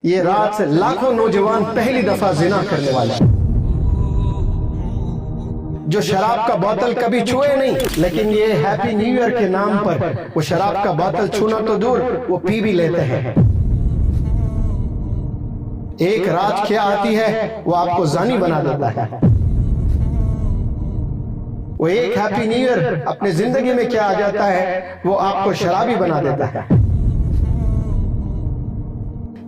یہ رات سے لاکھوں نوجوان پہلی دفعہ زنا کرنے والے ہیں، جو شراب کا بوتل کبھی چھوئے نہیں، لیکن یہ ہیپی نیو ایئر کے نام پر وہ شراب کا بوتل چھونا تو دور، وہ پی بھی لیتے ہیں۔ ایک رات کیا آتی ہے وہ آپ کو زانی بنا دیتا ہے۔ وہ ایک ہیپی نیو ایئر اپنے زندگی میں کیا آ جاتا ہے وہ آپ کو شرابی بنا دیتا ہے۔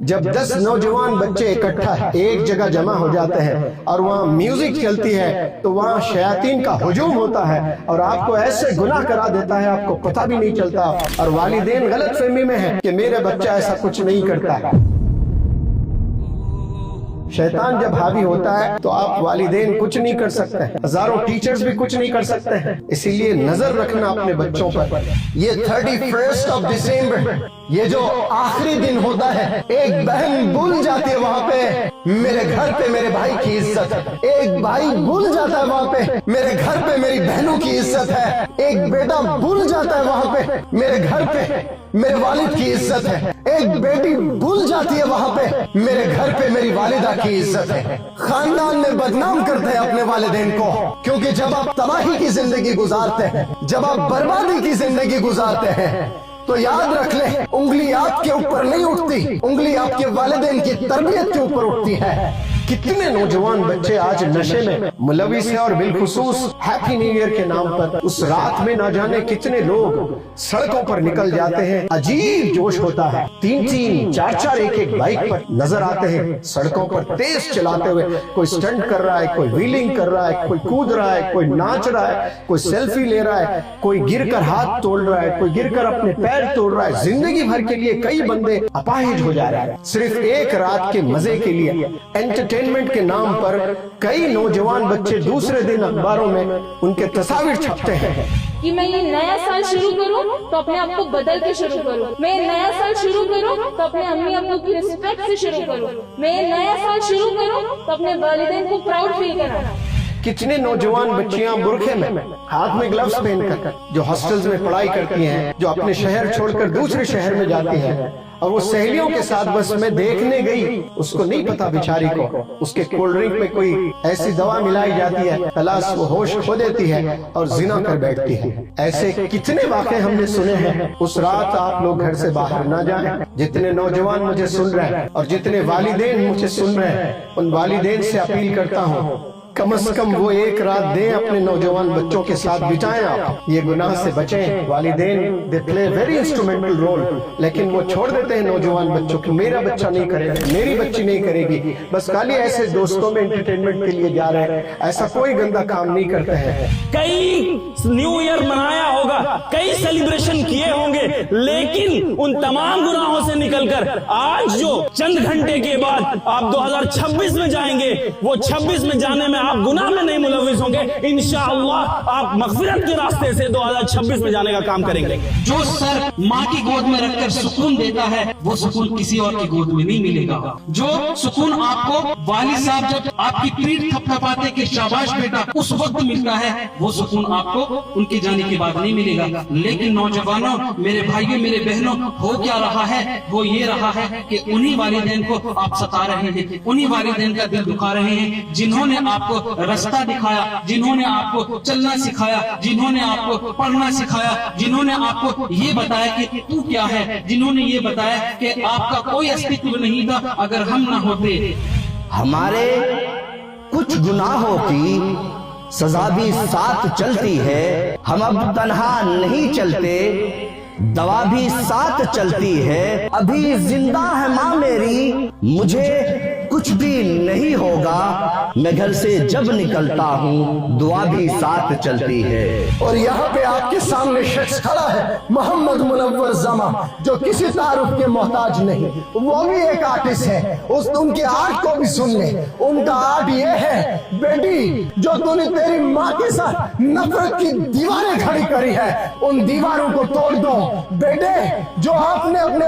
جب 10 نوجوان بچے اکٹھا ایک جگہ جمع ہو جاتے ہیں اور وہاں میوزک چلتی ہے تو وہاں شیاطین کا ہجوم ہوتا ہے اور آپ کو ایسے گناہ کرا دیتا ہے، آپ کو پتہ بھی نہیں چلتا، اور والدین غلط فہمی میں ہیں کہ میرے بچہ ایسا کچھ نہیں کرتا ہے۔ شیطان جب حاوی ہوتا ہے تو آپ والدین کچھ نہیں کر سکتے ہیں، ہزاروں ٹیچرز بھی کچھ نہیں کر سکتے ہیں، اسی لیے نظر رکھنا اپنے بچوں پر۔ یہ 31 دسمبر، یہ جو آخری دن ہوتا ہے، ایک بہن بھول جاتی ہے وہاں پہ میرے گھر پہ میرے بھائی کی عزت، ایک بھائی بھول جاتا ہے وہاں پہ میرے گھر پہ میری بہنوں کی عزت ہے، ایک بیٹا بھول جاتا ہے وہاں پہ میرے گھر پہ میرے والد کی عزت ہے، ایک بیٹی بھول جاتی ہے وہاں پہ میرے گھر پہ میری والدہ کی عزت ہے۔ خاندان میں بدنام کرتے ہیں اپنے والدین کو، کیونکہ جب آپ تباہی کی زندگی گزارتے ہیں، جب آپ بربادی کی زندگی گزارتے ہیں تو یاد رکھ لیں، انگلی آپ کے اوپر نہیں اٹھتی، انگلی آپ کے والدین کی تربیت کے اوپر اٹھتی ہے۔ کتنے نوجوان بچے آج نشے میں ملوث ہیں، اور بالخصوص ہیپی نیو ایئر کے نام پر اس رات میں نہ جانے کتنے لوگ سڑکوں پر نکل جاتے ہیں۔ عجیب جوش ہوتا ہے، 3 4 ایک بائک پر نظر آتے ہیں سڑکوں پر تیز چلاتے ہوئے، کوئی سٹنٹ کر رہا ہے، کوئی ویلنگ کر رہا ہے، کوئی کود رہا ہے، کوئی ناچ رہا ہے، کوئی سیلفی لے رہا ہے، کوئی گر کر ہاتھ توڑ رہا ہے، کوئی گر کر اپنے پیر توڑ رہا ہے۔ زندگی بھر کے لیے کئی بندے اپاہج ہو جا رہے ہیں، صرف ایک رات کے مزے کے لیے انٹرٹینمنٹ کے نام پر کئی نوجوان بچے دوسرے دن اخباروں میں ان کے تصاویر چھپتے ہیں کہ میں یہ نیا سال شروع کروں تو اپنے آپ کو بدل کے شروع کروں، میں نیا سال شروع کروں تو اپنے امی ابو کی رسپیکٹ سے شروع کروں، میں نیا سال شروع کروں تو اپنے والدین کو پراؤڈ فیل کرانا۔ کتنے نوجوان بچیاں برقعے میں، ہاتھ میں گلوز پہن کر، جو ہاسٹلز میں پڑھائی کرتی ہیں، جو اپنے شہر چھوڑ کر دوسرے شہر میں جاتی ہیں، اور وہ سہیلیوں کے ساتھ بس میں دیکھنے گئی، اس کو نہیں پتا بیچاری کو اس کے کولڈ ڈرنک میں کوئی ایسی دوا ملائی جاتی ہے، خلاص وہ ہوش کھو دیتی ہے اور زنا کر بیٹھتی ہے۔ ایسے کتنے واقعے ہم نے سنے ہیں۔ اس رات آپ لوگ گھر سے باہر نہ جائیں۔ جتنے نوجوان مجھے سن رہے ہیں اور جتنے والدین مجھے سن رہے ہیں، ان والدین سے اپیل کرتا ہوں، کم از کم وہ ایک رات دیں اپنے نوجوان بچوں کے ساتھ بتائیں، آپ یہ گناہ سے بچیں۔ والدین دے پلے ویری انسٹرومنٹل رول، لیکن وہ چھوڑ دیتے ہیں نوجوان بچوں کو، میرا بچہ نہیں کرے گا، میری بچی نہیں کرے گی، بس خالی ایسے دوستوں میں انٹرٹینمنٹ کے لیے جا رہے ہیں، ایسا کوئی گندا کام نہیں کرتے ہیں۔ کئی نیو ایئر منایا ہوگا، کئی سیلیبریشن کیے ہوں گے، لیکن ان تمام گناہوں سے نکل کر آج جو چند گھنٹے کے بعد آپ 2026 میں جائیں گے، وہ 26 میں جانے میں آپ گناہ میں نہیں ملوث ہوں گے، انشاءاللہ آپ مغفرت کے راستے سے 2026 میں جانے کا کام کریں گے۔ جو سر ماں کی گود میں رکھ کر سکون دیتا ہے وہ سکون کسی اور کی گود میں نہیں ملے گا۔ جو سکون آپ کو والد صاحب جب آپ کی پیٹھ تھپتھپاتے کہ شاباش بیٹا اس وقت ملتا ہے، وہ سکون آپ کو ان کے جانے کے بعد نہیں ملے گا۔ لیکن نوجوانوں، میرے بھائیوں، میرے بہنوں، ہو کیا رہا ہے؟ وہ یہ رہا ہے کہ انہی والدین کو آپ ستا رہے ہیں، انہی والدین کا دل دکھا رہے ہیں جنہوں نے آپ کو رستہ دکھایا، جنہوں نے آپ کو چلنا سکھایا، جنہوں نے آپ کو پڑھنا سکھایا، جنہوں نے آپ کو یہ بتایا کہ تو کیا ہے، جنہوں نے یہ بتایا کہ آپ کا کوئی استقبال نہیں تھا اگر ہم نہ ہوتے۔ ہمارے کچھ گناہوں کی سزا بھی ساتھ چلتی ہے، ہم اب تنہا نہیں چلتے، دوا بھی ساتھ چلتی ہے، ابھی زندہ ہے ماں میری، مجھے کچھ بھی نہیں ہوگا، میں گھر سے جب نکلتا ہوں دعا بھی ساتھ چلتی ہے۔ اور یہاں پہ آپ کے سامنے شخص کھڑا ہے، محمد منور زماں، جو کسی تعارف کے محتاج نہیں، وہ بھی ایک آرٹسٹ ہے، ان کے آرٹ کو بھی سن لیں۔ ان کا آرٹ یہ ہے، بیٹی جو تو نے تیری ماں کے ساتھ نفرت کی دیواریں کھڑی کری ہے، ان دیواروں کو توڑ دو۔ بیٹے جو آپ نے اپنے